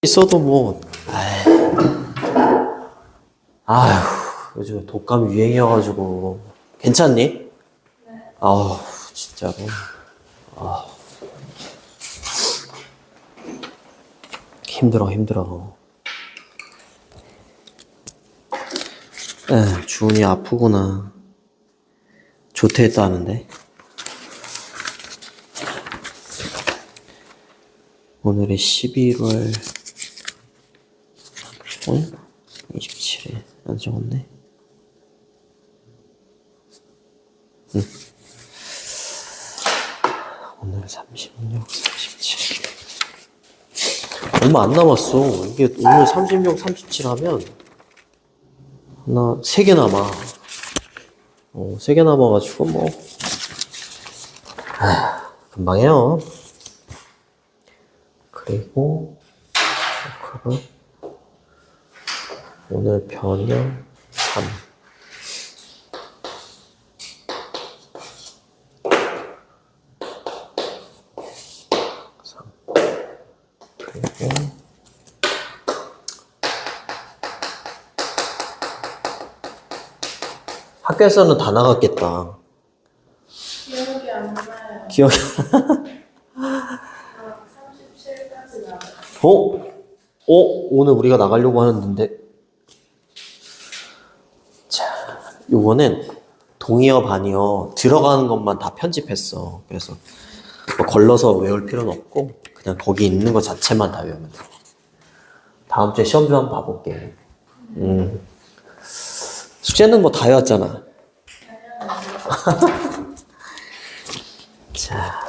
있어도 뭐, 아휴, 요즘 독감 유행이어가지고. 괜찮니? 아우, 진짜로. 아, 힘들어. 주은이 아프구나. 조퇴했다는데. 오늘이 11월 27일. 안 적었네. 응. 오늘 36, 37. 얼마 안 남았어. 이게 오늘 36, 37 하면 하나, 3개 남아. 3개 남아가지고 뭐. 금방 해요. 그리고 그럼 오늘 변형 3. 그리고 학교에서는 다 나갔겠다. 기억이 안 나요. 기억이 37까지 나왔어요. 오늘 우리가 나가려고 하는데. 자, 요거는 동의어 반이어 들어가는 것만 다 편집했어. 그래서 뭐 걸러서 외울 필요는 없고 그냥 거기 있는 것 자체만 다 외우면 돼. 다음 주에 시험도 한번 봐볼게. 숙제는 뭐 다 해왔잖아. 자,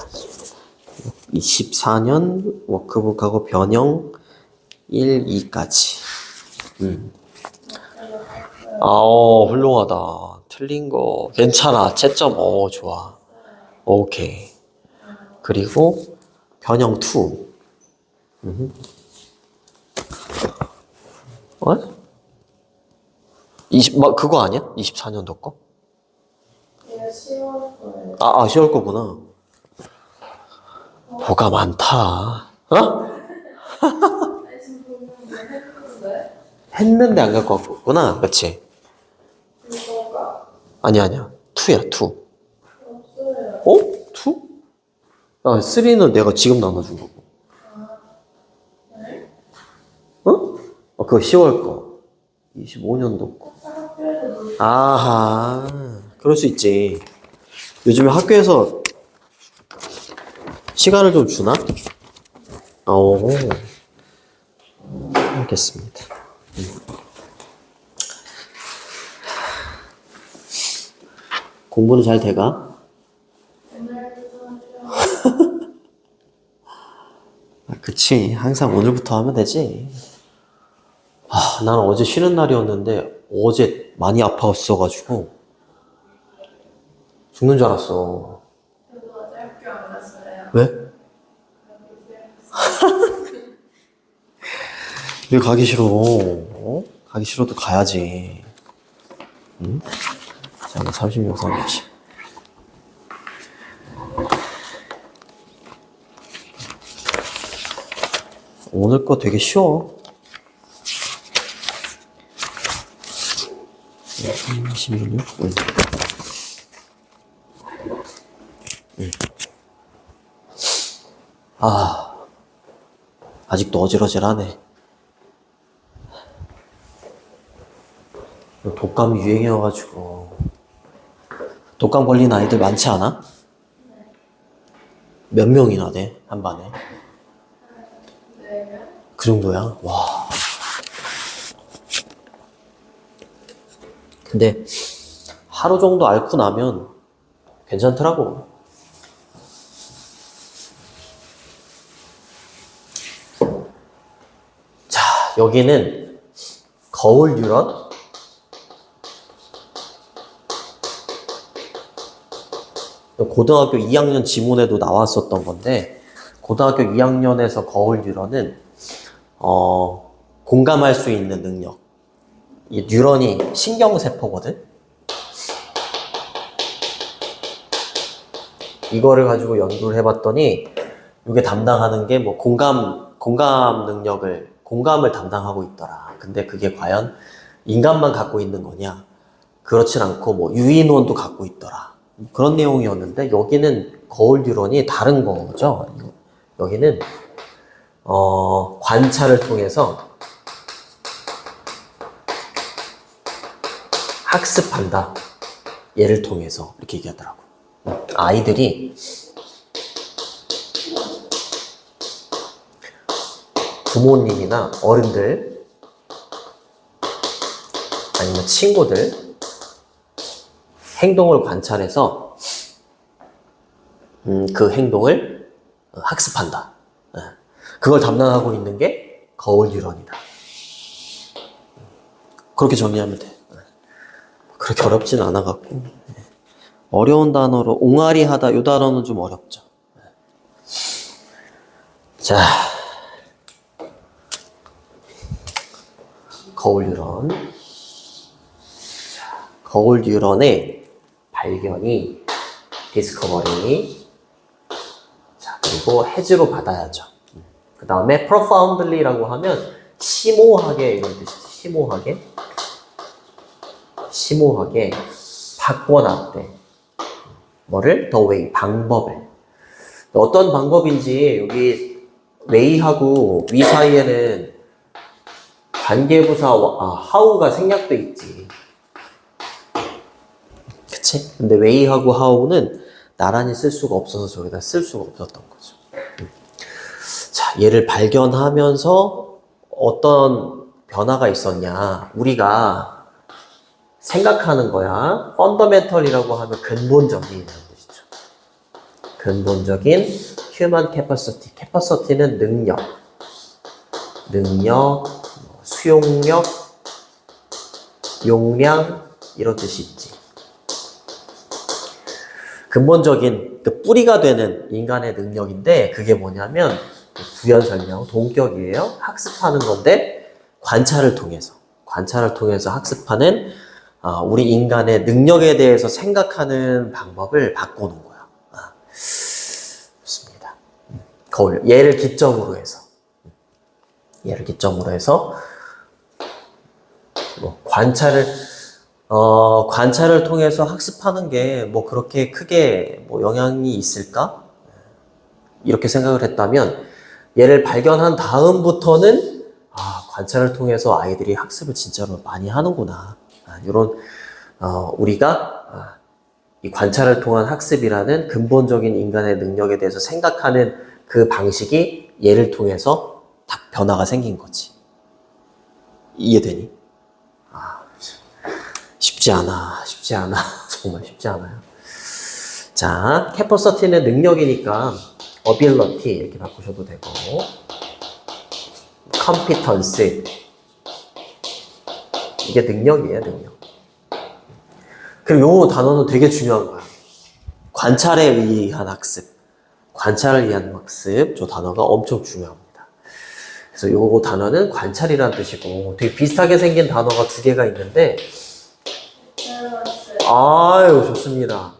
24년 워크북하고 변형 1, 2까지. 훌륭하다. 틀린 거 괜찮아. 채점 좋아. 오케이. 그리고 변형 2. 그거 아니야? 24년도 거? 내가 10월 거예요. 10월 거구나. 뭐가 많다. 지금 보면 했는데 했는데 안 갖고 왔구나. 그치? 이거가 아니야. 2야, 2. 없어요. 2? 3는 내가 지금 나눠준 거고. 네? 그거 10월 거. 25년도 거. 학교에서 놀 아하. 그럴 수 있지. 요즘에 학교에서 시간을 좀 주나? 알겠습니다. 공부는 잘 돼가? 오늘부터 하죠. 그치. 항상 오늘부터 하면 되지. 난 어제 쉬는 날이었는데 어제 많이 아파왔어가지고 죽는 줄 알았어. 저도 어제 학교 안 갔어요. 왜? 왜 가기 싫어? 가기 싫어도 가야지. 응? 자, 36, 37. 오늘 거 되게 쉬워. 36, 아직도 어질어질하네. 독감이 유행이어가지고. 독감 걸린 아이들 많지 않아? 몇 명이나 돼? 한 반에? 네. 그 정도야? 와. 근데 하루 정도 앓고 나면 괜찮더라고. 자, 여기는 거울 유런. 고등학교 2학년 지문에도 나왔었던 건데, 고등학교 2학년에서 거울 유런은 공감할 수 있는 능력. 이 뉴런이 신경세포거든? 이거를 가지고 연구를 해봤더니 이게 담당하는 게 뭐 공감 능력을 공감을 담당하고 있더라. 근데 그게 과연 인간만 갖고 있는 거냐? 그렇진 않고 뭐 유인원도 갖고 있더라. 그런 내용이었는데 여기는 거울 뉴런이 다른 거죠. 여기는 관찰을 통해서 학습한다. 얘를 통해서 이렇게 얘기하더라고. 아이들이 부모님이나 어른들 아니면 친구들 행동을 관찰해서 그 행동을 학습한다. 그걸 담당하고 있는 게 거울 뉴런이다. 그렇게 정리하면 돼. 그렇게 어렵진 않아갖고. 어려운 단어로 옹알이하다 이 단어는 좀 어렵죠. 자, 거울 뉴런. 거울 뉴런의 발견이 디스커버리. 자, 그리고 해지로 받아야죠. 그 다음에 profoundly라고 하면 심오하게 이런 뜻이죠. 심오하게 바꿔놨대. 뭐를? The way, 방법을. 어떤 방법인지 여기 way하고 we 사이에는 관계부사 how가 생략돼 있지. 그치? 근데 way하고 how는 나란히 쓸 수가 없어서 저기다 쓸 수가 없었던 거죠. 자, 얘를 발견하면서 어떤 변화가 있었냐. 우리가 생각하는 거야. 펀더멘털이라고 하면 근본적인 뜻이죠. 근본적인 human capacity. capacity는 능력, 수용력, 용량 이런 뜻이 있지. 근본적인 그 뿌리가 되는 인간의 능력인데 그게 뭐냐면 부연 설명, 동격이에요. 학습하는 건데 관찰을 통해서 학습하는 우리 인간의 능력에 대해서 생각하는 방법을 바꾸는 거야. 좋습니다. 거울, 얘를 기점으로 해서 뭐 관찰을 통해서 학습하는 게 뭐 그렇게 크게 뭐 영향이 있을까? 이렇게 생각을 했다면 얘를 발견한 다음부터는 관찰을 통해서 아이들이 학습을 진짜로 많이 하는구나. 이런 우리가 이 관찰을 통한 학습이라는 근본적인 인간의 능력에 대해서 생각하는 그 방식이 얘를 통해서 딱 변화가 생긴 거지. 이해되니? 쉽지 않아. 정말 쉽지 않아요. 자, 캐퍼서티는 능력이니까 ability 이렇게 바꾸셔도 되고 competence 이게 능력이에요, 능력. 그리고 이 단어는 되게 중요한 거야. 관찰에 의한 학습. 관찰을 위한 학습. 저 단어가 엄청 중요합니다. 그래서 이 단어는 관찰이라는 뜻이고 되게 비슷하게 생긴 단어가 두 개가 있는데 아유, 좋습니다.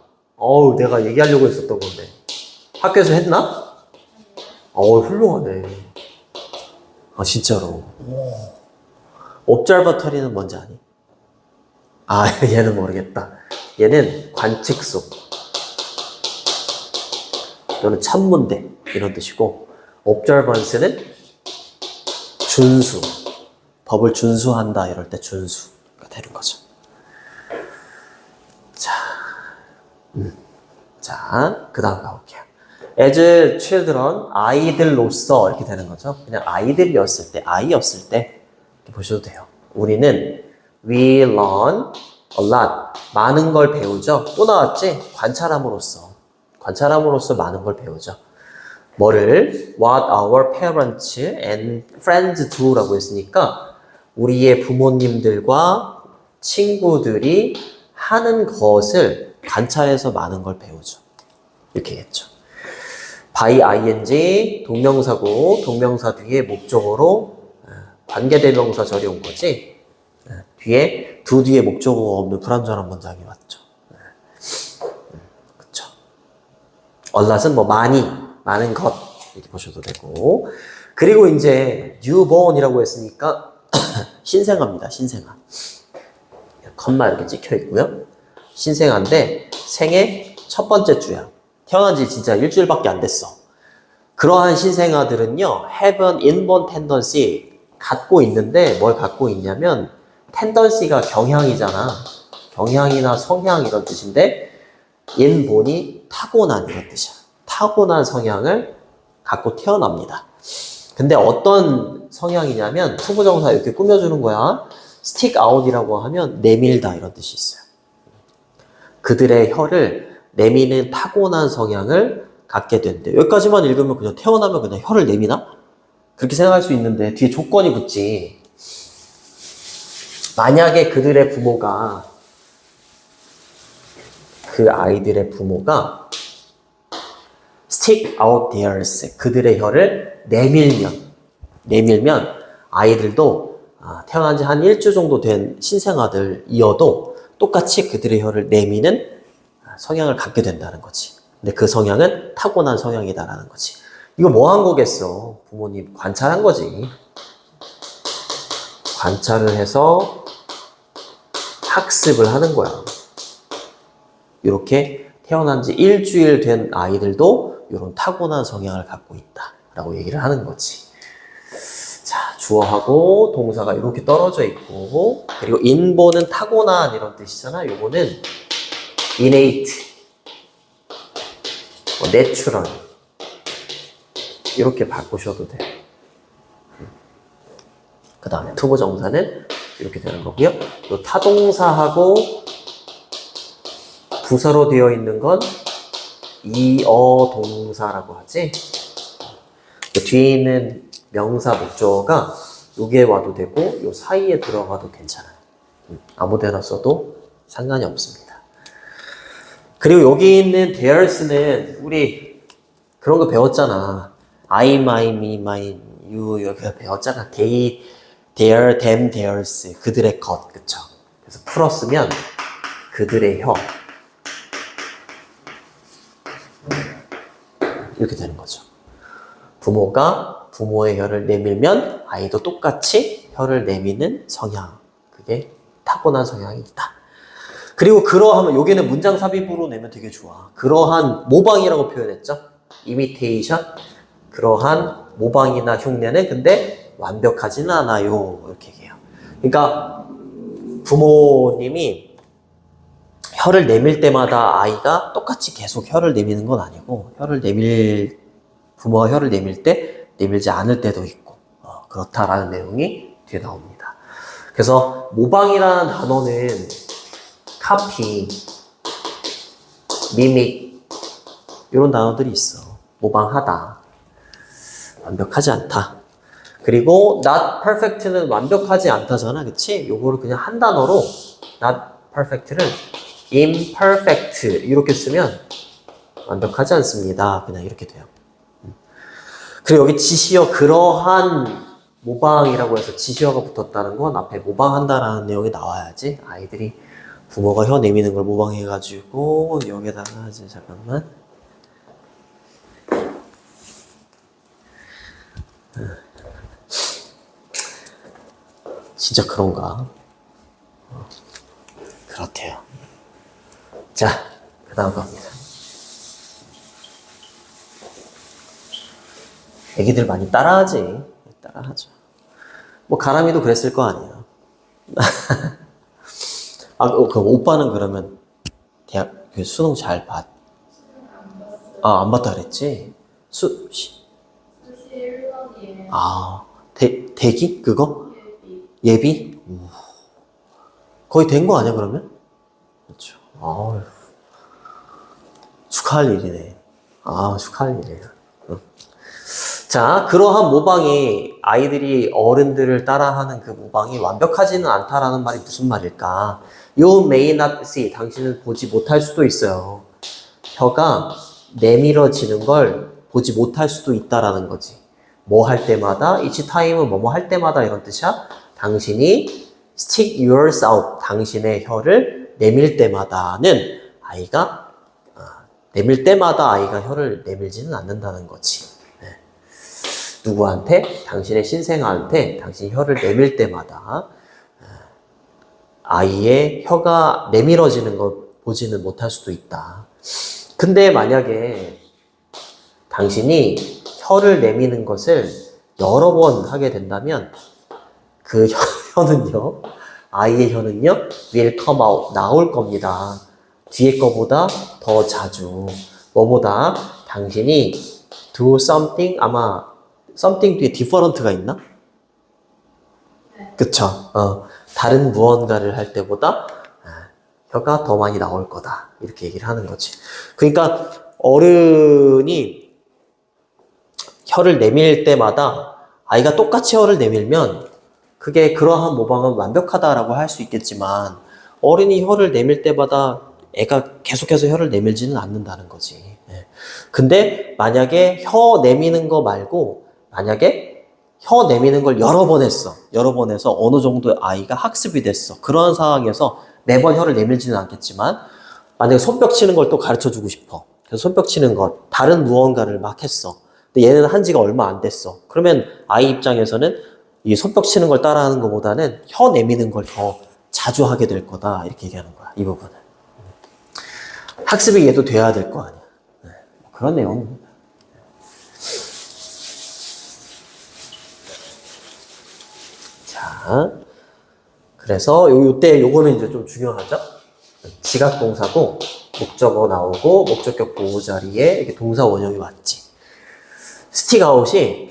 내가 얘기하려고 했었던 건데. 학교에서 했나? 훌륭하네. 진짜로. observatory는 뭔지 아니? 얘는 모르겠다. 얘는 관측소. 또는 천문대. 이런 뜻이고, observance는 준수. 법을 준수한다. 이럴 때 준수가 되는 거죠. 자, 그 다음 가볼게요. as children, 아이들로서 이렇게 되는 거죠. 그냥 아이였을 때 이렇게 보셔도 돼요. 우리는 we learn a lot. 많은 걸 배우죠. 또 나왔지? 관찰함으로써 많은 걸 배우죠. 뭐를? What our parents and friends do 라고 했으니까 우리의 부모님들과 친구들이 하는 것을 관찰해서 많은 걸 배우죠. 이렇게 했죠. by ing 동명사고 동명사 뒤에 목적어로 관계대명사 절이 온 거지. 뒤에 두 뒤에 목적어가 없는 불완전한 문장이 왔죠. 그렇죠. 얼랏은 뭐 많은 것 이렇게 보셔도 되고. 그리고 이제 newborn이라고 했으니까 신생아입니다. 신생아. 컴마 이렇게 찍혀 있고요. 신생아인데 생애 첫 번째 주야. 태어난 지 진짜 일주일밖에 안 됐어. 그러한 신생아들은요, have an inborn tendency 갖고 있는데 뭘 갖고 있냐면 tendency가 경향이잖아. 경향이나 성향 이런 뜻인데 inborn이 타고난 이런 뜻이야. 타고난 성향을 갖고 태어납니다. 근데 어떤 성향이냐면 투부정사 이렇게 꾸며주는 거야. stick out이라고 하면 내밀다 이런 뜻이 있어요. 그들의 혀를 내미는 타고난 성향을 갖게 된대. 여기까지만 읽으면 그냥 태어나면 그냥 혀를 내미나? 그렇게 생각할 수 있는데 뒤에 조건이 붙지. 만약에 그들의 부모가 그 아이들의 부모가 stick out theirs 그들의 혀를 내밀면 아이들도 태어난 지 한 일주 정도 된 신생아들이어도 똑같이 그들의 혀를 내미는 성향을 갖게 된다는 거지. 근데 그 성향은 타고난 성향이다라는 거지. 이거 뭐 한 거겠어? 부모님 관찰한 거지. 관찰을 해서 학습을 하는 거야. 이렇게 태어난 지 일주일 된 아이들도 이런 타고난 성향을 갖고 있다라고 얘기를 하는 거지. 자, 주어하고 동사가 이렇게 떨어져 있고, 그리고 inborn은 타고난 이런 뜻이잖아. 요거는 innate, natural 이렇게 바꾸셔도 돼요. 그 다음에 투부정사는 이렇게 되는 거고요. 또 타동사하고 부사로 되어 있는 건 이어동사라고 하지. 그 뒤에 있는 명사 목적어가 여기에 와도 되고 요 사이에 들어가도 괜찮아요. 아무 데나 써도 상관이 없습니다. 그리고 여기 있는 theirs는 우리 그런 거 배웠잖아. I, my, me, mine, you 이렇게 배웠잖아. they, their, them, theirs 그들의 것, 그쵸? 그래서 풀었으면 그들의 혀 이렇게 되는 거죠. 부모가 부모의 혀를 내밀면 아이도 똑같이 혀를 내미는 성향. 그게 타고난 성향이 있다. 그리고 그러하면 여기는 문장 삽입으로 내면 되게 좋아. 그러한 모방이라고 표현했죠. imitation. 그러한 모방이나 흉내는 근데 완벽하지는 않아요. 이렇게 얘기해요. 그러니까 부모님이 혀를 내밀 때마다 아이가 똑같이 계속 혀를 내미는 건 아니고 부모가 혀를 내밀 때 내밀지 않을 때도 있고 그렇다라는 내용이 뒤에 나옵니다. 그래서 모방이라는 단어는 카피, 미믹 이런 단어들이 있어. 모방하다, 완벽하지 않다. 그리고 not perfect는 완벽하지 않다잖아, 그치? 요거를 그냥 한 단어로 not perfect를 imperfect 이렇게 쓰면 완벽하지 않습니다. 그냥 이렇게 돼요. 그리고 여기 지시어 그러한 모방이라고 해서 지시어가 붙었다는 건 앞에 모방한다라는 내용이 나와야지. 아이들이 부모가 혀 내미는 걸 모방해가지고 여기다가 이제 잠깐만 진짜 그런가? 그렇대요. 자, 그 다음 겁니다. 애기들 많이 따라하지. 따라하죠. 뭐 가람이도 그랬을 거 아니에요. 그럼 오빠는 그러면 대학 수능 잘 봤? 안 봤다 그랬지? 수시 1번이에요. 대기? 그거? 예비. 예비? 거의 된 거 아니야, 그러면? 그렇죠. 축하할 일이네. 축하할 일이에요. 자, 그러한 모방이 아이들이 어른들을 따라하는 그 모방이 완벽하지는 않다라는 말이 무슨 말일까? You may not see. 당신은 보지 못할 수도 있어요. 혀가 내밀어지는 걸 보지 못할 수도 있다라는 거지. 뭐 할 때마다, each time은 뭐뭐 할 때마다 이런 뜻이야. 당신이 stick yours out. 당신의 혀를 내밀 때마다는 내밀 때마다 아이가 혀를 내밀지는 않는다는 거지. 네. 누구한테? 당신의 신생아한테 당신이 혀를 내밀 때마다 아이의 혀가 내밀어지는 걸 보지는 못할 수도 있다. 근데 만약에 당신이 혀를 내미는 것을 여러 번 하게 된다면 그 혀는요, 아이의 혀는요, will come out, 나올 겁니다. 뒤에 거보다 더 자주. 뭐보다 당신이 do something, 아마 something 뒤에 different가 있나? 네. 그쵸? 다른 무언가를 할 때보다 혀가 더 많이 나올 거다. 이렇게 얘기를 하는 거지. 그러니까 어른이 혀를 내밀 때마다 아이가 똑같이 혀를 내밀면 그게 그러한 모방은 완벽하다라고 할 수 있겠지만 어른이 혀를 내밀 때마다 애가 계속해서 혀를 내밀지는 않는다는 거지. 예. 근데 만약에 혀 내미는 거 말고 만약에 혀 내미는 걸 여러 번 했어. 여러 번 해서 어느 정도 아이가 학습이 됐어. 그런 상황에서 매번 혀를 내밀지는 않겠지만 만약에 손뼉 치는 걸 또 가르쳐 주고 싶어. 그래서 손뼉 치는 것, 다른 무언가를 막 했어. 근데 얘는 한 지가 얼마 안 됐어. 그러면 아이 입장에서는 이 손뼉 치는 걸 따라하는 것보다는 혀 내미는 걸 더 자주 하게 될 거다. 이렇게 얘기하는 거야. 이 부분은. 학습이 얘도 돼야 될 거 아니야. 네. 그런 내용. 자, 그래서 요때 요거는 이제 좀 중요하죠. 지각 동사고 목적어 나오고 목적격 보호 자리에 이렇게 동사 원형이 왔지. 스틱 아웃이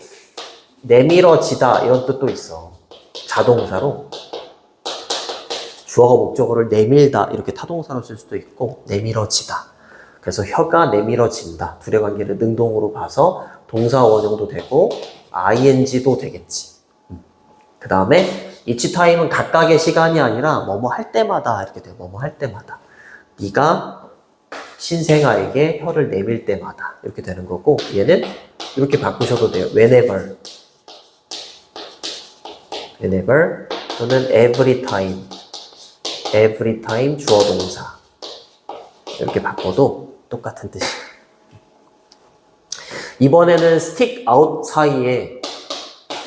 내밀어지다 이런 뜻도 있어. 자동사로 주어가 목적어를 내밀다 이렇게 타동사로 쓸 수도 있고 내밀어지다. 그래서 혀가 내밀어진다. 둘의 관계를 능동으로 봐서 동사 원형도 되고 ing도 되겠지. 그 다음에 each time은 각각의 시간이 아니라 뭐뭐 할 때마다 이렇게 돼요. 뭐뭐 할 때마다. 네가 신생아에게 혀를 내밀 때마다 이렇게 되는 거고 얘는 이렇게 바꾸셔도 돼요. whenever 또는 every time 주어 동사 이렇게 바꿔도 똑같은 뜻이에요. 이번에는 stick out 사이에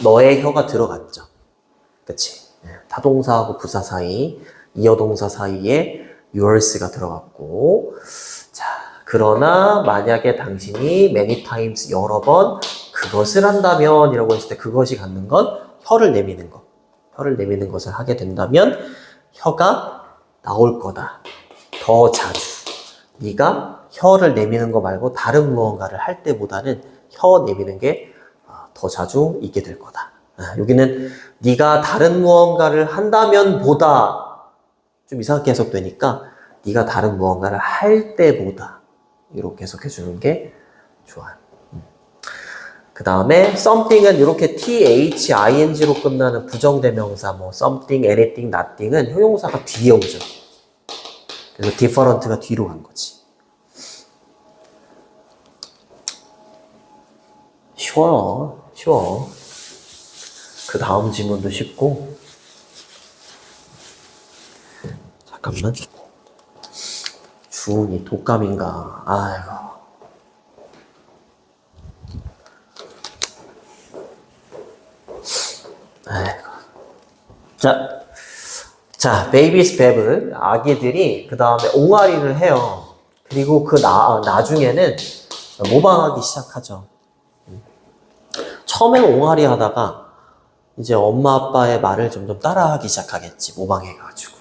너의 혀가 들어갔죠. 그치? 타동사하고 부사 사이, 이어동사 사이에 yours가 들어갔고 자, 그러나 만약에 당신이 many times 여러 번 그것을 한다면 이라고 했을 때 그것이 갖는 건 혀를 내미는 것. 혀를 내미는 것을 하게 된다면 혀가 나올 거다. 더 자주. 네가 혀를 내미는 거 말고 다른 무언가를 할 때보다는 혀 내미는 게 더 자주 있게 될 거다. 여기는 네가 다른 무언가를 한다면 보다 좀 이상하게 해석되니까 네가 다른 무언가를 할 때보다 이렇게 해석해 주는 게 좋아요. 그 다음에 something은 이렇게 thing로 끝나는 부정대명사 뭐 something, anything, nothing은 형용사가 뒤에 오죠. 그래서 different가 뒤로 간 거지. 쉬워. 그 다음 지문도 쉽고. 잠깐만. 주은이 독감인가. 아이고. 자, 베이비스 베브 아기들이 그 다음에 옹알이를 해요. 그리고 그 나중에는 모방하기 시작하죠. 처음에는 옹알이 하다가 이제 엄마 아빠의 말을 점점 따라하기 시작하겠지. 모방해가지고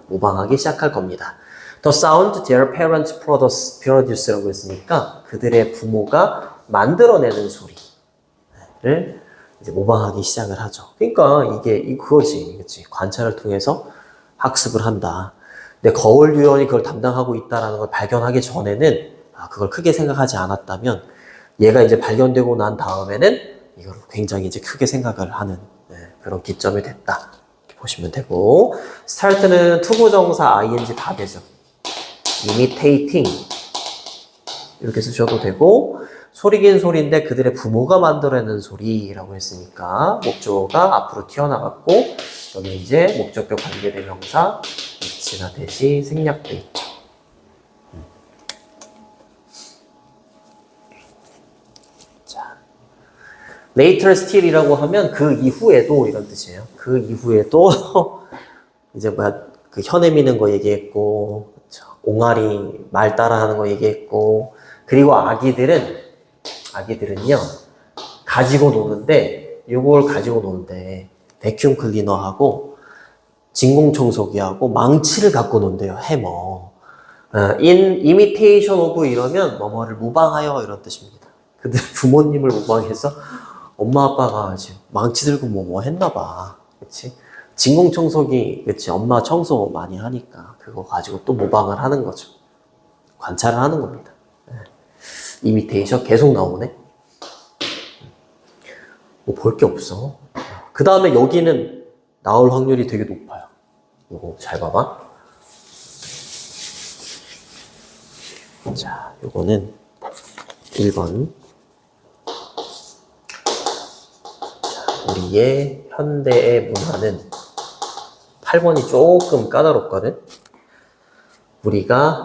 모방하기 시작할 겁니다. The sound their parents produce라고 했으니까 그들의 부모가 만들어내는 소리를 이제 모방하기 시작을 하죠. 그러니까 이게 그거지, 그렇지? 관찰을 통해서 학습을 한다. 근데 거울 유형이 그걸 담당하고 있다라는 걸 발견하기 전에는 그걸 크게 생각하지 않았다면 얘가 이제 발견되고 난 다음에는 이걸 굉장히 이제 크게 생각을 하는 그런 기점이 됐다. 이렇게 보시면 되고 start는 투부정사 ing 다 되죠. imitating 이렇게 쓰셔도 되고 소리긴 소리인데 그들의 부모가 만들어내는 소리라고 했으니까 목적어가 앞으로 튀어나갔고 여기 이제 목적격 관계대명사 이치나 대시 생략돼 있죠. 자, later still이라고 하면 그 이후에도 이런 뜻이에요. 그 이후에도 이제 뭐야 그 혀 내미는 거 얘기했고, 그쵸? 옹알이 말 따라하는 거 얘기했고, 그리고 아기들은요 가지고 노는데 요걸 가지고 노는데 베큐um 클리너하고 진공청소기하고 망치를 갖고 논대요. 해머. in imitation of 이러면 뭐뭐를 모방하여 이런 뜻입니다. 근데 부모님을 모방해서 엄마 아빠가 지금 망치 들고 뭐 했나 봐. 그치? 진공청소기, 그치? 엄마 청소 많이 하니까 그거 가지고 또 모방을 하는 거죠. 관찰을 하는 겁니다. 이미테이션 계속 나오네. 뭐 볼 게 없어. 그 다음에 여기는 나올 확률이 되게 높아요. 요거 잘 봐봐. 자, 요거는 1번. 자, 우리의 현대의 문화는 8번이 조금 까다롭거든. 우리가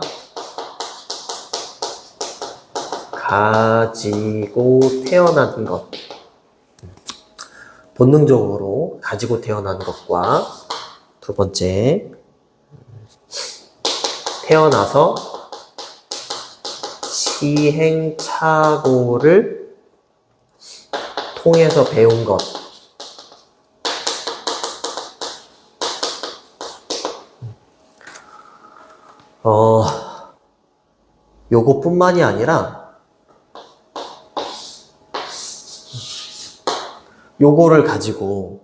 가지고 태어난 것. 본능적으로 가지고 태어난 것과 두 번째, 태어나서 시행착오를 통해서 배운 것. 요것뿐만이 아니라 요거를 가지고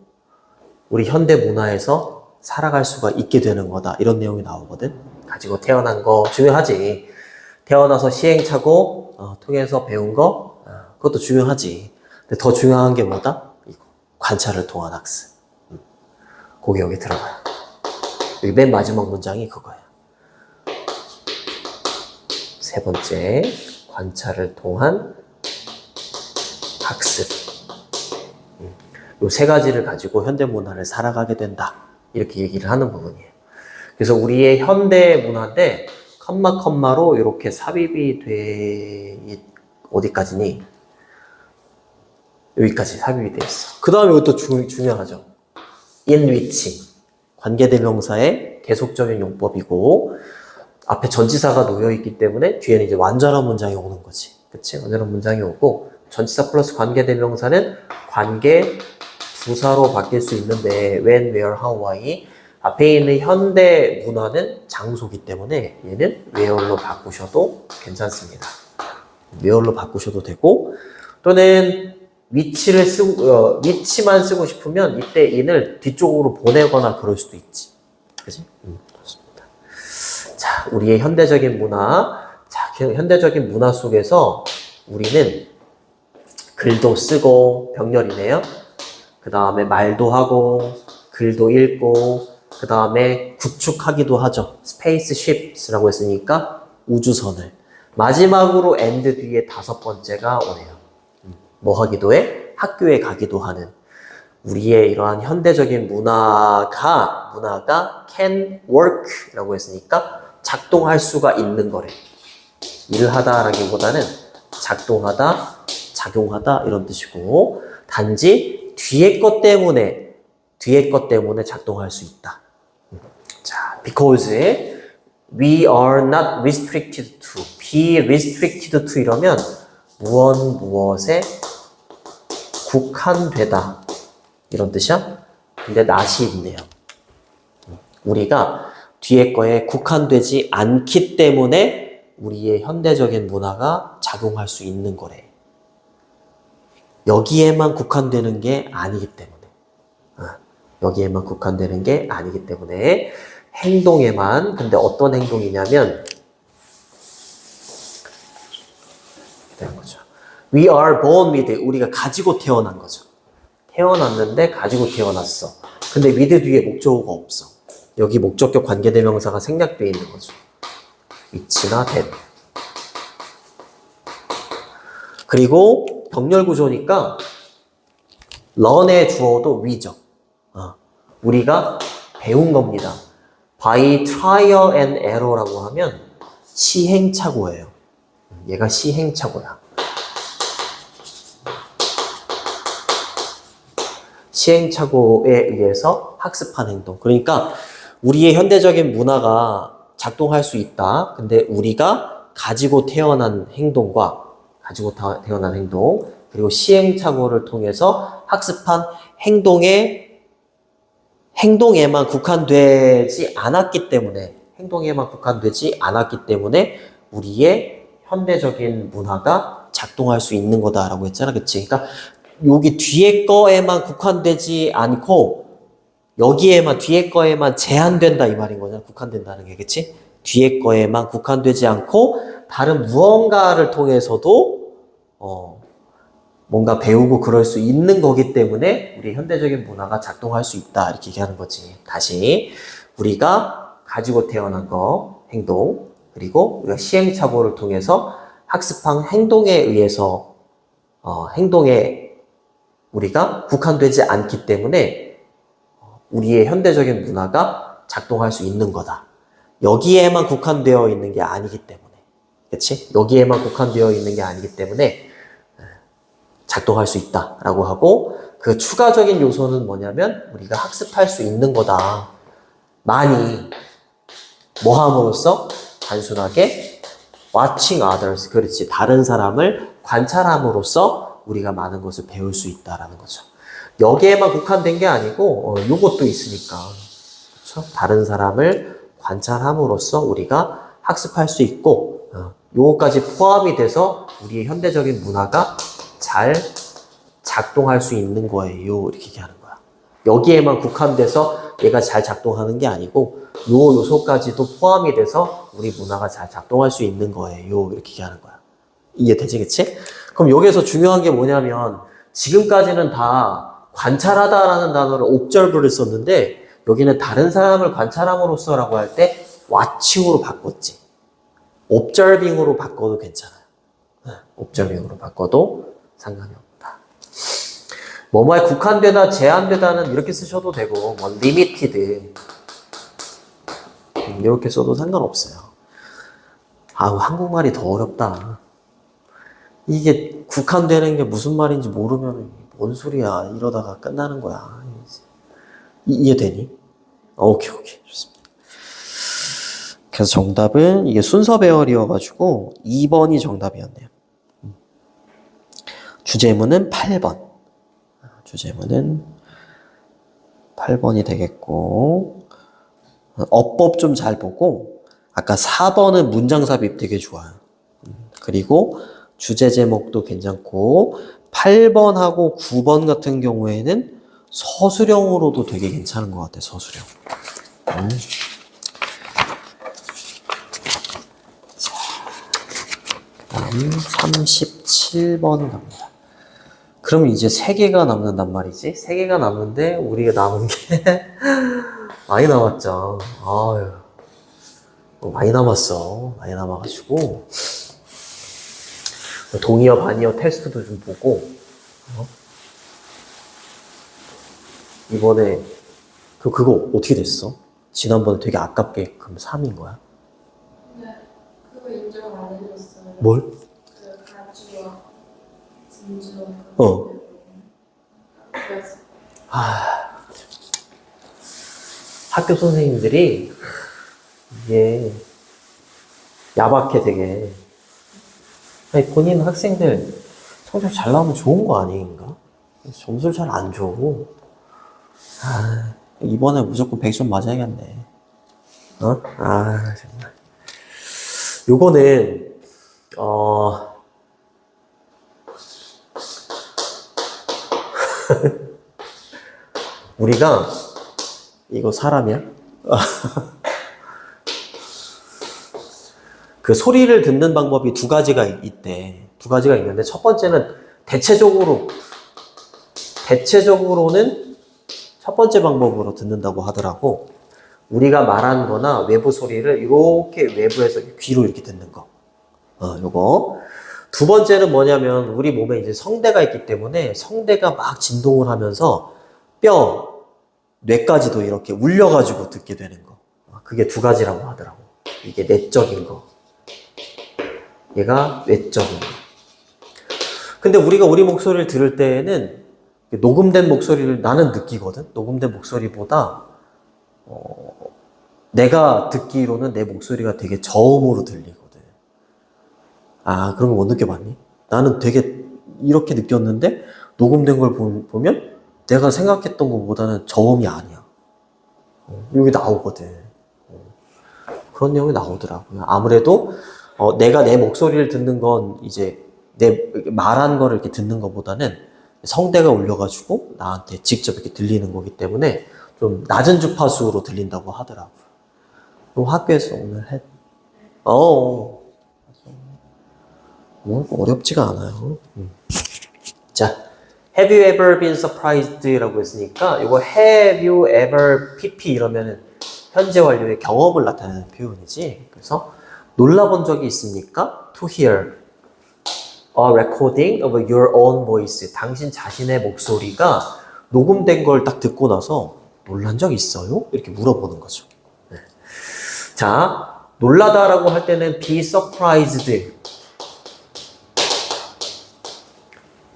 우리 현대 문화에서 살아갈 수가 있게 되는 거다. 이런 내용이 나오거든. 가지고 태어난 거 중요하지. 태어나서 시행착오 통해서 배운 거 그것도 중요하지. 근데 더 중요한 게 뭐다? 이거. 관찰을 통한 학습. 그게 여기 들어가요. 여기 맨 마지막 문장이 그거야. 세 번째, 관찰을 통한 학습. 요 세 가지를 가지고 현대 문화를 살아가게 된다. 이렇게 얘기를 하는 부분이에요. 그래서 우리의 현대 문화인데 컴마로 이렇게 삽입이 돼 어디까지니? 여기까지 삽입이 돼 있어. 그 다음에 이것도 중요하죠. in which 관계대명사의 계속적인 용법이고 앞에 전치사가 놓여 있기 때문에 뒤에는 이제 완전한 문장이 오는 거지. 그치? 완전한 문장이 오고 전치사 플러스 관계대명사는 관계 부사로 바뀔 수 있는데 when, where, how, why 앞에 있는 현대 문화는 장소기 때문에 얘는 where로 바꾸셔도 괜찮습니다. where로 바꾸셔도 되고 또는 위치만 쓰고 싶으면 이때 in을 뒤쪽으로 보내거나 그럴 수도 있지. 그치? 좋습니다. 자, 우리의 현대적인 문화. 자, 현대적인 문화 속에서 우리는 글도 쓰고 병렬이네요. 그 다음에 말도 하고 글도 읽고 그 다음에 구축하기도 하죠. 스페이스쉽스라고 했으니까 우주선을. 마지막으로 and 뒤에 다섯 번째가 오네요. 뭐 하기도 해? 학교에 가기도 하는. 우리의 이러한 현대적인 문화가 can work라고 했으니까 작동할 수가 있는 거래. 일을 하다라기보다는 작동하다, 작용하다 이런 뜻이고 단지 뒤에 것 때문에 작동할 수 있다. 자, because we are not restricted to, be restricted to 이러면 무엇에 국한되다 이런 뜻이야? 근데 not이 있네요. 우리가 뒤에 거에 국한되지 않기 때문에 우리의 현대적인 문화가 작용할 수 있는 거래. 여기에만 국한되는 게 아니기 때문에. 여기에만 국한되는 게 아니기 때문에 행동에만. 근데 어떤 행동이냐면 되는 거죠. We are born with, 우리가 가지고 태어난 거죠. 태어났는데 가지고 태어났어. 근데 with 뒤에 목적어가 없어. 여기 목적격 관계대명사가 생략되어 있는 거죠. it나 that. 그리고 병렬 구조니까 learn의 주어도 we죠. 우리가 배운 겁니다. by trial and error라고 하면 시행착오예요. 얘가 시행착오야. 시행착오에 의해서 학습한 행동. 그러니까 우리의 현대적인 문화가 작동할 수 있다. 근데 우리가 가지고 태어난 행동과 태어난 행동, 그리고 시행착오를 통해서 학습한 행동에만 국한되지 않았기 때문에 우리의 현대적인 문화가 작동할 수 있는 거다라고 했잖아. 그치? 그러니까 여기 뒤에 거에만 국한되지 않고 뒤에 거에만 제한된다 이 말인 거잖아. 국한된다는 게. 그치? 뒤에 거에만 국한되지 않고 다른 무언가를 통해서도 뭔가 배우고 그럴 수 있는 거기 때문에 우리 현대적인 문화가 작동할 수 있다 이렇게 얘기하는 거지. 다시 우리가 가지고 태어난 거, 행동, 그리고 우리가 시행착오를 통해서 학습한 행동에 의해서 행동에 우리가 국한되지 않기 때문에 우리의 현대적인 문화가 작동할 수 있는 거다. 여기에만 국한되어 있는 게 아니기 때문에. 그치? 여기에만 국한되어 있는 게 아니기 때문에 작동할 수 있다라고 하고, 그 추가적인 요소는 뭐냐면 우리가 학습할 수 있는 거다. 많이 뭐 함으로써? 단순하게 watching others, 그렇지, 다른 사람을 관찰함으로써 우리가 많은 것을 배울 수 있다라는 거죠. 여기에만 국한된 게 아니고 요것도 있으니까, 그렇죠? 다른 사람을 관찰함으로써 우리가 학습할 수 있고, 요거까지 포함이 돼서 우리의 현대적인 문화가 잘 작동할 수 있는 거예요. 이렇게 얘기하는 거야. 여기에만 국한돼서 얘가 잘 작동하는 게 아니고 요 요소까지도 포함이 돼서 우리 문화가 잘 작동할 수 있는 거예요. 이렇게 얘기하는 거야. 이해되지, 그치? 그럼 여기에서 중요한 게 뭐냐면 지금까지는 다 관찰하다라는 단어를 observe를 썼는데 여기는 다른 사람을 관찰함으로써라고 할 때 watching으로 바꿨지. observing으로 바꿔도 괜찮아요. observing으로 바꿔도 상관이 없다. 뭐뭐에 국한되다, 제한되다는 이렇게 쓰셔도 되고, 뭐 limited 이렇게 써도 상관없어요. 아우, 한국말이 더 어렵다. 이게 국한되는 게 무슨 말인지 모르면 뭔 소리야 이러다가 끝나는 거야. 이해되니? 오케이, 좋습니다. 그래서 정답은 이게 순서 배열이어가지고 2번이 정답이었네요. 주제문은 8번. 주제문은 8번이 되겠고, 어법 좀 잘 보고, 아까 4번은 문장 삽입 되게 좋아요. 그리고 주제 제목도 괜찮고, 8번하고 9번 같은 경우에는 서술형으로도 되게 괜찮은 것 같아요. 서술형. 자, 다음 37번 갑니다. 그럼 이제 3개가 남는단 말이지. 3개가 남는데 우리가 남은 게 많이 남았죠. 아유, 많이 남았어. 많이 남아가지고 동의어 반의어 테스트도 좀 보고, 이번에 그거 어떻게 됐어? 지난번에 되게 아깝게 그럼 3인 거야? 네, 그거 인정 안 해줬어요. 뭘? 그 가주와 진주와 그래서 학교 선생님들이 이게 야박해 되게. 아니, 본인 학생들 성적 잘 나오면 좋은 거 아닌가? 점수를 잘 안 줘. 이번에 무조건 100점 맞아야겠네. 정말. 요거는 우리가 이거 사람이야? 그 소리를 듣는 방법이 2가지가 있대. 2가지가 있는데 첫 번째는 대체적으로는 첫 번째 방법으로 듣는다고 하더라고. 우리가 말하는 거나 외부 소리를 이렇게 외부에서 귀로 이렇게 듣는 거. 요거. 두 번째는 뭐냐면 우리 몸에 이제 성대가 있기 때문에 성대가 막 진동을 하면서 뇌까지도 이렇게 울려가지고 듣게 되는 거. 그게 2가지라고 하더라고. 이게 내적인 거. 얘가 외적인 거. 근데 우리가 우리 목소리를 들을 때에는 녹음된 목소리를 나는 느끼거든. 녹음된 목소리보다 내가 듣기로는 내 목소리가 되게 저음으로 들리거든. 아, 그런 거 못 느껴봤니? 나는 되게 이렇게 느꼈는데 녹음된 걸 보면 내가 생각했던 것보다는 저음이 아니야. 여기 나오거든. 그런 내용이 나오더라고요. 아무래도 내가 내 목소리를 듣는 건 이제 내 말한 거를 이렇게 듣는 것보다는 성대가 울려가지고 나한테 직접 이렇게 들리는 거기 때문에 좀 낮은 주파수로 들린다고 하더라고요. 또 학교에서 오늘 뭐 어렵지가 않아요. 자, have you ever been surprised라고 했으니까 이거 have you ever pp 이러면은 현재 완료의 경험을 나타내는 표현이지. 그래서 놀라본 적이 있습니까? To hear a recording of your own voice. 당신 자신의 목소리가 녹음된 걸 딱 듣고 나서 놀란 적 있어요? 이렇게 물어보는 거죠. 네. 자, 놀라다라고 할 때는 be surprised.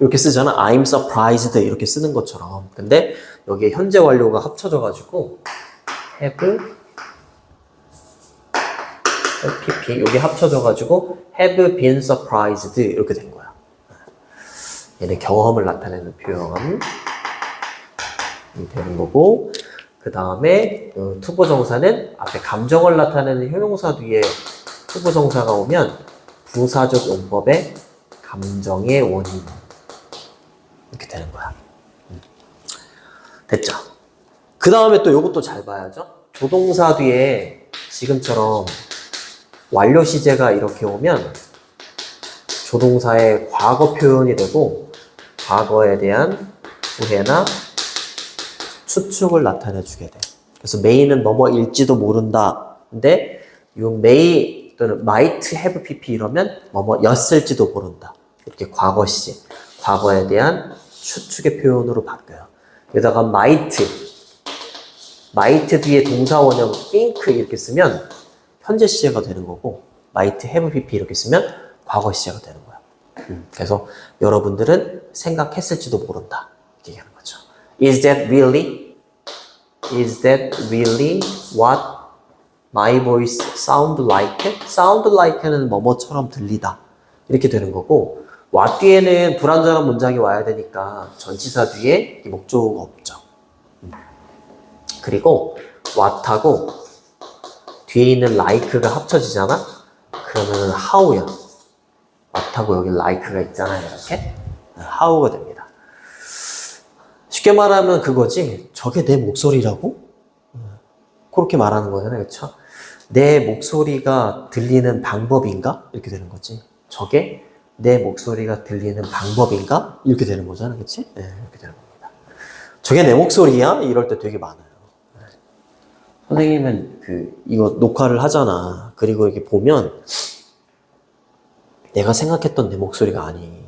이렇게 쓰잖아. I'm surprised 이렇게 쓰는 것처럼. 근데 여기에 현재 완료가 합쳐져가지고 have pp 여기 합쳐져가지고 have been surprised 이렇게 된 거야. 얘네 경험을 나타내는 표현 되는 거고, 그 다음에 투부정사는 앞에 감정을 나타내는 형용사 뒤에 투부정사가 오면 부사적 용법의 감정의 원인 이렇게 되는 거야. 됐죠? 그 다음에 또 이것도 잘 봐야죠. 조동사 뒤에 지금처럼 완료 시제가 이렇게 오면 조동사의 과거 표현이 되고 과거에 대한 후회나 추측을 나타내 주게 돼. 그래서 may는 뭐뭐일지도 모른다. 근데 이 may 또는 might have pp 이러면 뭐뭐였을지도 모른다. 이렇게 과거 시제, 과거에 대한 추측의 표현으로 바뀌어요. 여기다가 might 뒤에 동사 원형 think 이렇게 쓰면 현재 시제가 되는 거고, might have pp 이렇게 쓰면 과거 시제가 되는 거야. 그래서 여러분들은 생각했을지도 모른다 이렇게 얘기하는 거죠. Is that really what my voice sound like? sound like는 뭐뭐처럼 들리다 이렇게 되는 거고, what 뒤에는 불완전한 문장이 와야 되니까 전치사 뒤에 목조가 없죠. 그리고 what하고 뒤에 있는 like가 합쳐지잖아? 그러면 how야. what하고 여기 like가 있잖아요. 이렇게 how가 됩니다. 쉽게 말하면 그거지. 저게 내 목소리라고? 그렇게 말하는 거잖아요. 그렇죠? 내 목소리가 들리는 방법인가? 이렇게 되는 거지. 저게 내 목소리가 들리는 방법인가? 이렇게 되는 거잖아. 그치? 네, 이렇게 되는 겁니다. 저게 내 목소리야? 이럴 때 되게 많아요. 선생님은 이거 녹화를 하잖아. 그리고 이렇게 보면 내가 생각했던 내 목소리가 아니더라고요.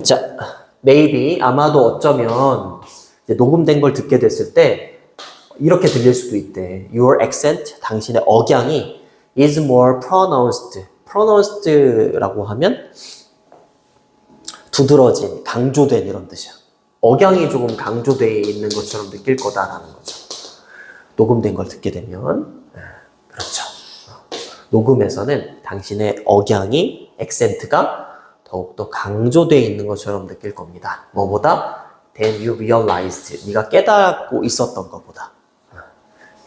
자, maybe 아마도 어쩌면 이제 녹음된 걸 듣게 됐을 때 이렇게 들릴 수도 있대. Your accent, 당신의 억양이 is more pronounced. pronounced라고 하면 두드러진, 강조된 이런 뜻이야. 억양이 조금 강조되어 있는 것처럼 느낄 거다라는 거죠. 녹음된 걸 듣게 되면. 그렇죠. 녹음에서는 당신의 억양이, 액센트가 더욱더 강조되어 있는 것처럼 느낄 겁니다. 뭐보다? Than you realized. 네가 깨닫고 있었던 것보다.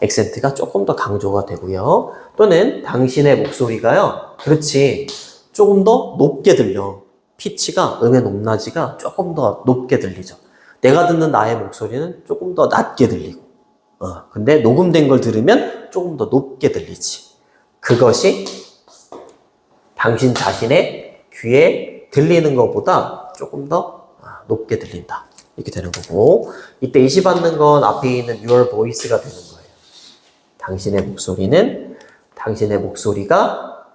액센트가 조금 더 강조가 되고요. 또는 당신의 목소리가요. 그렇지. 조금 더 높게 들려. 피치가, 음의 높낮이가 조금 더 높게 들리죠. 내가 듣는 나의 목소리는 조금 더 낮게 들리고. 근데 녹음된 걸 들으면 조금 더 높게 들리지. 그것이 당신 자신의 귀에 들리는 것보다 조금 더 높게 들린다. 이렇게 되는 거고, 이때 이시받는 건 앞에 있는 your voice가 되는 거예요. 당신의 목소리는 당신의 목소리가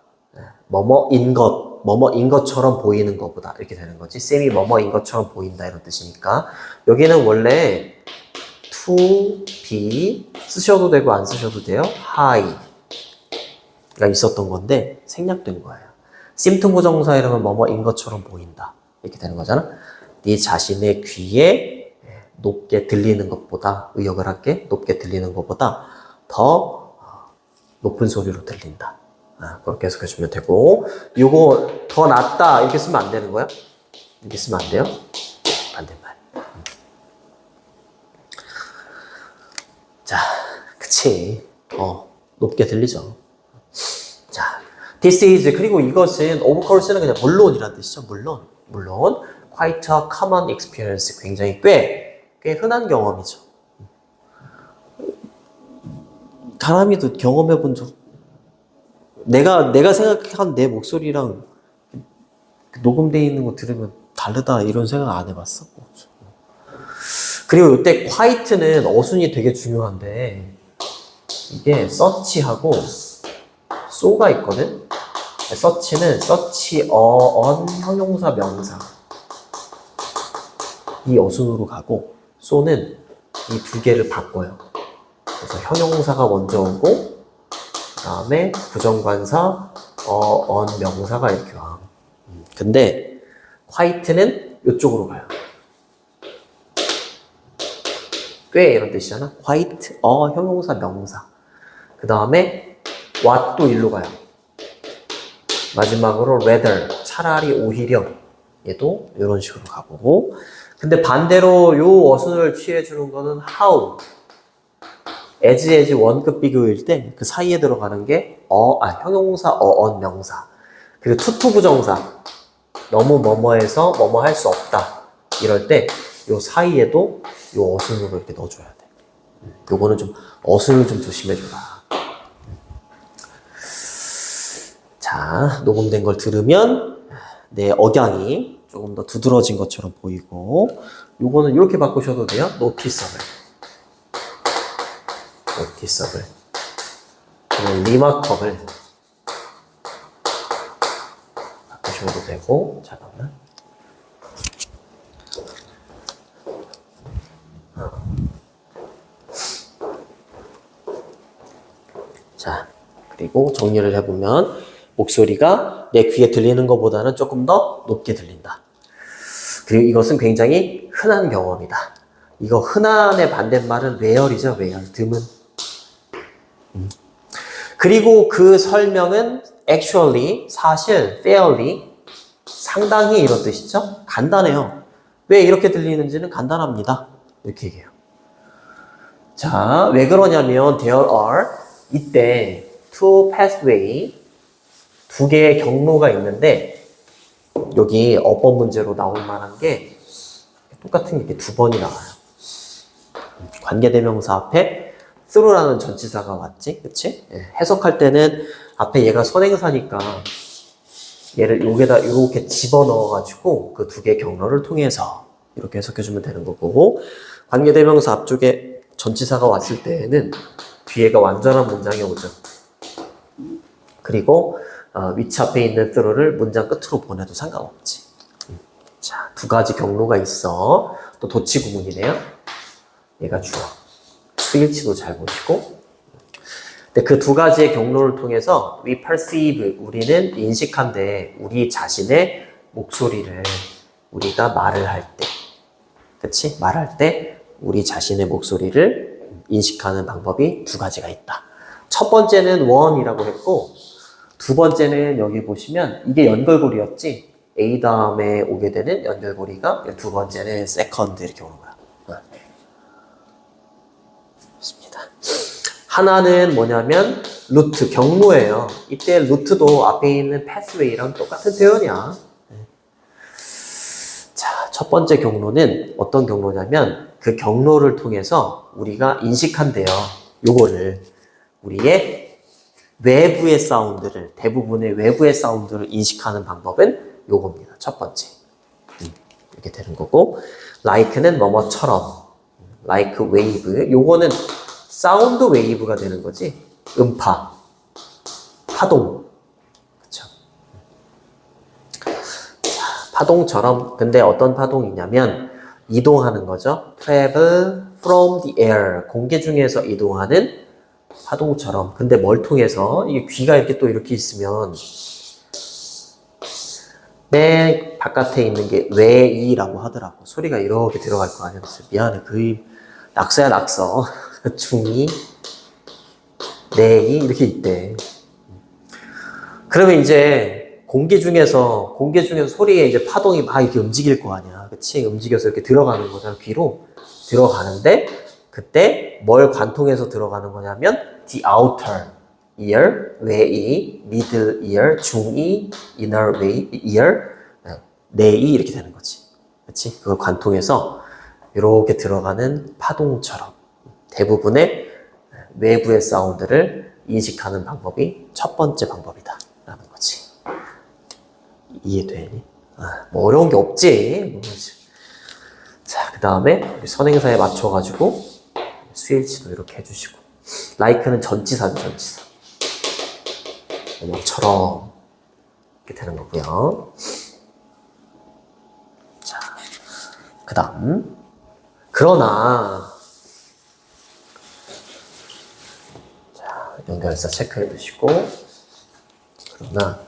뭐뭐인 것처럼 보이는 것보다 이렇게 되는 거지. 쌤이 뭐뭐인 것처럼 보인다 이런 뜻이니까. 여기는 원래 to be 쓰셔도 되고 안 쓰셔도 돼요. high가 있었던 건데 생략된 거예요. 심튼 부정사 이러면 뭐뭐인 것처럼 보인다. 이렇게 되는 거잖아. 네 자신의 귀에 높게 들리는 것보다, 의역을 할게, 높게 들리는 것보다 더 높은 소리로 들린다. 그렇게 해석해주면 되고, 요거 더 낫다 이렇게 쓰면 안 되는 거야? 이렇게 쓰면 안 돼요? 반대말. 자, 그치. 더 높게 들리죠. 자, this is, 그리고 이것은 of course는 그냥 물론이란 뜻이죠. 물론. quite a common experience. 굉장히 꽤 흔한 경험이죠. 가람이도 경험해 본 적, 내가 생각한 내 목소리랑 녹음되어 있는 거 들으면 다르다 이런 생각 안 해봤어. 그리고 이때 quite는 어순이 되게 중요한데 이게 search하고 so가 있거든. search는 search, on, 형용사, 명사 이 어순으로 가고 so는 이 두 개를 바꿔요. 그래서 형용사가 먼저 오고 그 다음에 부정관사, on, 명사가 이렇게 와. 근데 quite는 이쪽으로 가요. 꽤 이런 뜻이잖아. quite, 형용사, 명사. 그 다음에 what도 일로 가요. 마지막으로 rather, 차라리, 오히려. 얘도 이런 식으로 가보고. 근데 반대로 요 어순을 취해주는 거는 how. as 원급 비교일 때 그 사이에 들어가는 게 형용사, on, 명사. 그리고 투투 부정사. 너무 뭐뭐해서 뭐뭐 할 수 없다. 이럴 때 요 사이에도 요 어순으로 이렇게 넣어줘야 돼. 요거는 좀 어순을 좀 조심해줘라. 자, 녹음된 걸 들으면 내 억양이 조금 더 두드러진 것처럼 보이고, 요거는 이렇게 바꾸셔도 돼요. noticeable. 그리고 remarkable 바꾸셔도 되고, 잠깐만. 자, 그리고 정리를 해보면 목소리가 내 귀에 들리는 것보다는 조금 더 높게 들린다. 그리고 이것은 굉장히 흔한 경험이다. 이거 흔한의 반대말은 rare이죠. rare, 드문. 그리고 그 설명은 actually, 사실, fairly, 상당히 이런 뜻이죠. 간단해요. 왜 이렇게 들리는지는 간단합니다. 이렇게 얘기해요. 자, 왜 그러냐면 there are, 이때 two pathway, 두 개의 경로가 있는데 여기 어법 문제로 나올 만한 게 똑같은 게 이렇게 두 번이 나와요. 관계대명사 앞에 through라는 전치사가 왔지, 그치? 해석할 때는 앞에 얘가 선행사니까 얘를 여기다 이렇게 집어넣어가지고 그 두 개의 경로를 통해서 이렇게 해석해주면 되는 거고, 관계대명사 앞쪽에 전치사가 왔을 때에는 뒤에가 완전한 문장이 오죠. 그리고 위치 앞에 있는 through를 문장 끝으로 보내도 상관없지. 자, 두 가지 경로가 있어. 또 도치 구문이네요. 얘가 주어. 수일치도 잘 보시고. 근데 그 두 가지의 경로를 통해서 we perceive, 우리는 인식한데 우리 자신의 목소리를 우리가 말을 할 때, 그치? 말할 때 우리 자신의 목소리를 인식하는 방법이 두 가지가 있다. 첫 번째는 one이라고 했고, 두 번째는 여기 보시면 이게 연결고리였지. A 다음에 오게 되는 연결고리가 두 번째는 second 이렇게 오는 거야. 좋습니다. 하나는 뭐냐면 루트, 경로예요. 이때 루트도 앞에 있는 pathway랑 똑같은 표현이야. 자, 첫 번째 경로는 어떤 경로냐면 그 경로를 통해서 우리가 인식한대요. 요거를 우리의 외부의 사운드를, 대부분의 외부의 사운드를 인식하는 방법은 요겁니다. 첫 번째. 이렇게 되는 거고, like는 뭐뭐처럼, like wave, 요거는 사운드 웨이브가 되는 거지. 음파, 파동, 그쵸? 자, 파동처럼. 근데 어떤 파동이냐면 이동하는 거죠. travel from the air, 공기 중에서 이동하는 파동처럼. 근데 뭘 통해서? 이게 귀가 이렇게 또 이렇게 있으면 맨 바깥에 있는 게 외이라고 하더라고. 소리가 이렇게 들어갈 거 아니야. 그래서 미안해. 낙서야, 낙서. 중이, 내이 이렇게 있대. 그러면 이제 공기 중에서 소리에 이제 파동이 막 이렇게 움직일 거 아니야. 그치? 움직여서 이렇게 들어가는 거잖아. 귀로 들어가는데 그때 뭘 관통해서 들어가는 거냐면 the outer ear, 외이, middle ear, 중이, inner ear, 내이 이렇게 되는 거지. 그치? 그걸 관통해서 이렇게 들어가는 파동처럼 대부분의 외부의 사운드를 인식하는 방법이 첫 번째 방법이다 라는 거지. 이해되니? 뭐 어려운 게 없지. 자, 그 다음에 선행사에 맞춰가지고 스위치도 이렇게 해주시고, like는 전치사죠, 전치사. 뭐처럼 이렇게 되는 거고요. 자, 그 다음 그러나 자, 연결사 체크해 두시고, 그러나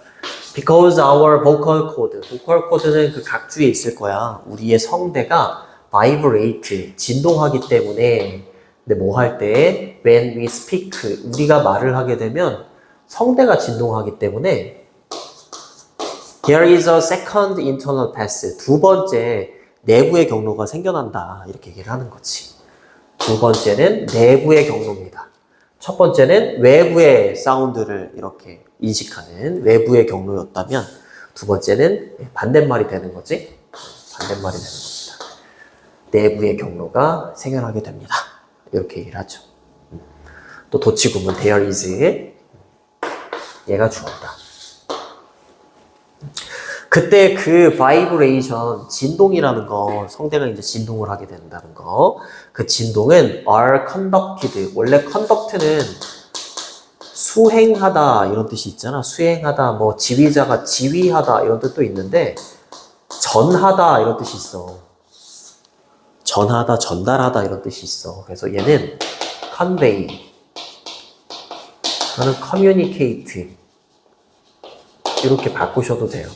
because our vocal code는 그 각주에 있을 거야. 우리의 성대가 vibrate, 진동하기 때문에. 근데 뭐 할 때 when we speak, 우리가 말을 하게 되면 성대가 진동하기 때문에 there is a second internal pass, 두 번째 내부의 경로가 생겨난다. 이렇게 얘기를 하는 거지. 두 번째는 내부의 경로입니다. 첫 번째는 외부의 사운드를 이렇게 인식하는 외부의 경로였다면 두 번째는 반대말이 되는 거지. 반대말이 되는 겁니다. 내부의 경로가 생겨나게 됩니다. 이렇게 얘기를 하죠. 또 도치구문 there is, 얘가 주어다. 그때 그 vibration, 진동이라는 거, 성대가 이제 진동을 하게 된다는 거, 그 진동은 are conducted. 원래 conduct는 수행하다 이런 뜻이 있잖아. 수행하다, 뭐 지휘자가 지휘하다 이런 뜻도 있는데 전하다 이런 뜻이 있어. 전하다, 전달하다 이런 뜻이 있어. 그래서 얘는 convey, 나는 communicate 이렇게 바꾸셔도 돼요.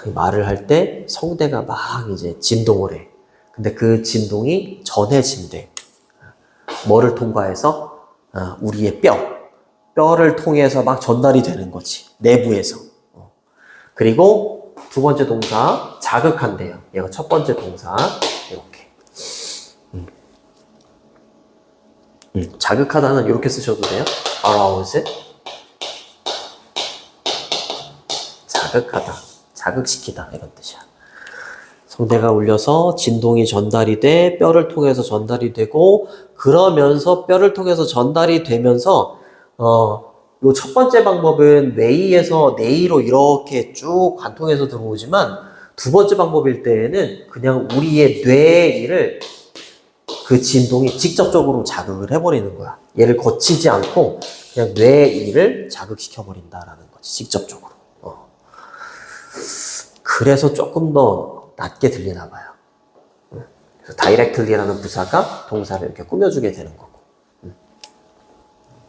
말을 할 때 성대가 막 이제 진동을 해. 근데 그 진동이 전해진대. 뭐를 통과해서? 우리의 뼈를 통해서 막 전달이 되는 거지. 내부에서. 그리고 두 번째 동사, 자극한대요. 얘가 첫 번째 동사, 이렇게. 자극하다는 이렇게 쓰셔도 돼요. arouse. 자극하다. 자극시키다 이런 뜻이야. 성대가 울려서 진동이 전달이 돼 뼈를 통해서 전달이 되고, 그러면서 뼈를 통해서 전달이 되면서 요 첫 번째 방법은 뇌이에서 내이로 이렇게 쭉 관통해서 들어오지만 두 번째 방법일 때에는 그냥 우리의 뇌를 그 진동이 직접적으로 자극을 해버리는 거야. 얘를 거치지 않고 그냥 뇌이를 자극시켜버린다라는 거지. 직접적으로. 그래서 조금 더 낮게 들리나 봐요. 그래서 directly라는 부사가 동사를 이렇게 꾸며주게 되는 거고.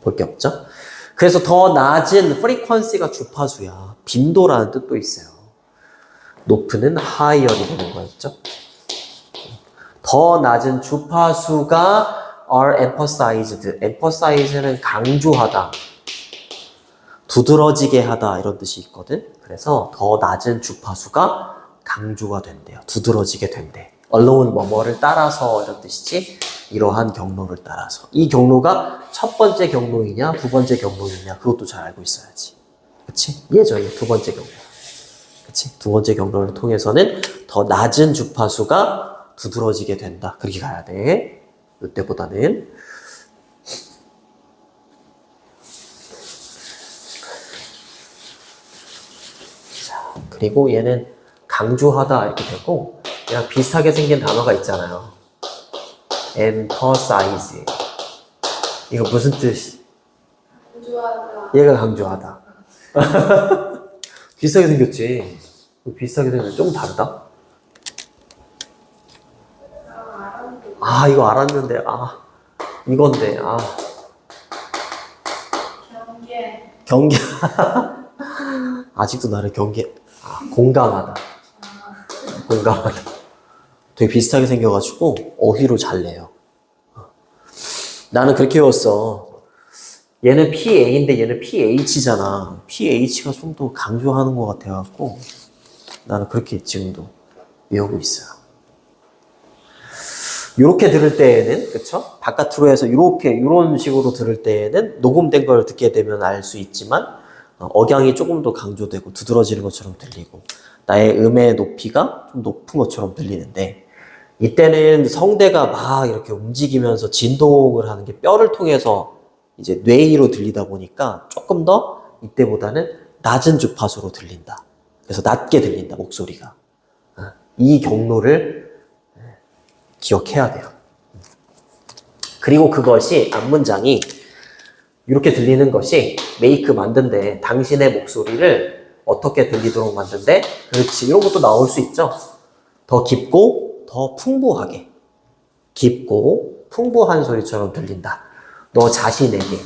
볼 게 없죠? 그래서 더 낮은 frequency가 주파수야. 빈도라는 뜻도 있어요. 높은 higher이 되는 거였죠. 더 낮은 주파수가 are emphasized. emphasize는 강조하다, 두드러지게 하다 이런 뜻이 있거든. 그래서 더 낮은 주파수가 강조가 된대요. 두드러지게 된대. alone 뭐뭐를 따라서 이런 뜻이지. 이러한 경로를 따라서. 이 경로가 첫 번째 경로이냐 두 번째 경로이냐 그것도 잘 알고 있어야지. 그치? 얘죠. 얘 두 번째 경로. 그치? 두 번째 경로를 통해서는 더 낮은 주파수가 두드러지게 된다. 그렇게 가야 돼. 이때보다는. 그리고 얘는 강조하다 이렇게 되고, 얘랑 비슷하게 생긴 단어가 있잖아요. emphasize. 이거 무슨 뜻이? 강조하다. 얘가 강조하다. 비슷하게 생겼지? 비슷하게 생겼는데 좀 다르다? 이거 알았는데, 이건데, 경계. 경계 아직도 나를 공감하다. 공감하다. 되게 비슷하게 생겨가지고 어휘로 잘 내요. 나는 그렇게 배웠어. 얘는 PA인데 얘는 PH잖아. PH가 좀 더 강조하는 것 같아갖고 나는 그렇게 지금도 외우고 있어요. 이렇게 들을 때에는, 그쵸? 바깥으로 해서 이런 식으로 들을 때에는 녹음된 걸 듣게 되면 알 수 있지만, 억양이 조금 더 강조되고 두드러지는 것처럼 들리고, 나의 음의 높이가 좀 높은 것처럼 들리는데, 이때는 성대가 막 이렇게 움직이면서 진동을 하는 게 뼈를 통해서 이제 뇌로 들리다 보니까 조금 더 이때보다는 낮은 주파수로 들린다. 그래서 낮게 들린다, 목소리가. 이 경로를 기억해야 돼요. 그리고 그것이 앞문장이 이렇게 들리는 것이 메이크 만든데 당신의 목소리를 어떻게 들리도록 만든데 그렇지 이런 것도 나올 수 있죠. 더 깊고 더 풍부하게 깊고 풍부한 소리처럼 들린다. 너 자신에게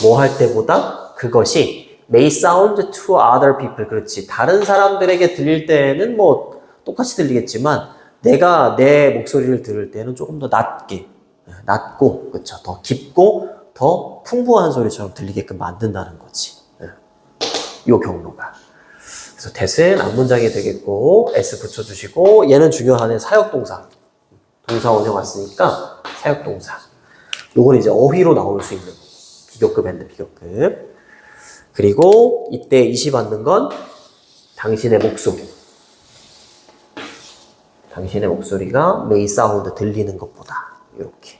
뭐 할 때보다 그것이 may sound to other people 그렇지 다른 사람들에게 들릴 때는 뭐 똑같이 들리겠지만 내가 내 목소리를 들을 때는 조금 더 낮고, 그쵸? 더 깊고, 더 풍부한 소리처럼 들리게끔 만든다는 거지. 요 경로가. 그래서 that은 앞문장이 되겠고, s 붙여주시고, 얘는 중요한 사역동사. 동사 원형 왔으니까, 사역동사. 요건 이제 어휘로 나올 수 있는 비교급 앤드 비교급. 그리고 이때 이시 받는 건 당신의 목소리. 당신의 목소리가 may sound 들리는 것보다 이렇게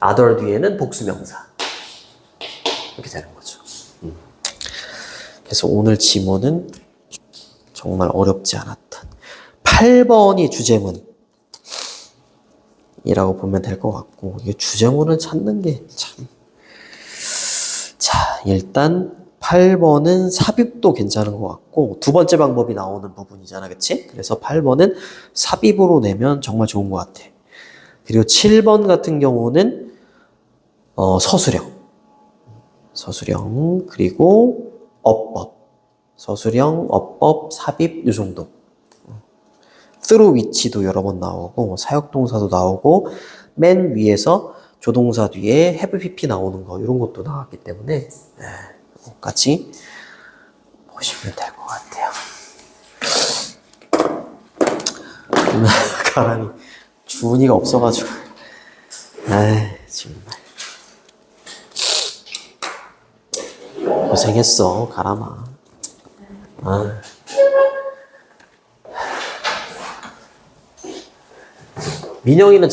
other 뒤에는 복수명사 이렇게 되는 거죠. 그래서 오늘 지문은 정말 어렵지 않았던 8번이 주제문이라고 보면 될 것 같고 이게 주제문을 찾는 게 참. 자, 일단 8번은 삽입도 괜찮은 것 같고 두 번째 방법이 나오는 부분이잖아, 그치? 그래서 8번은 삽입으로 내면 정말 좋은 것 같아. 그리고 7번 같은 경우는 서술형 그리고 어법 서술형, 어법, 삽입 이 정도. through which도 여러 번 나오고 사역동사도 나오고 맨 위에서 조동사 뒤에 have pp 나오는 거 이런 것도 나왔기 때문에 같이 보시면 될 것 같아요. 가람이 주은이가 없어가지고 정말 고생했어 가람아. 인영이는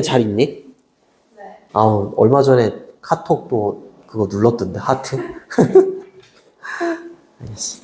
잘 있니? 네. 얼마 전에 카톡도 그거 눌렀던데 하트. 알겠어.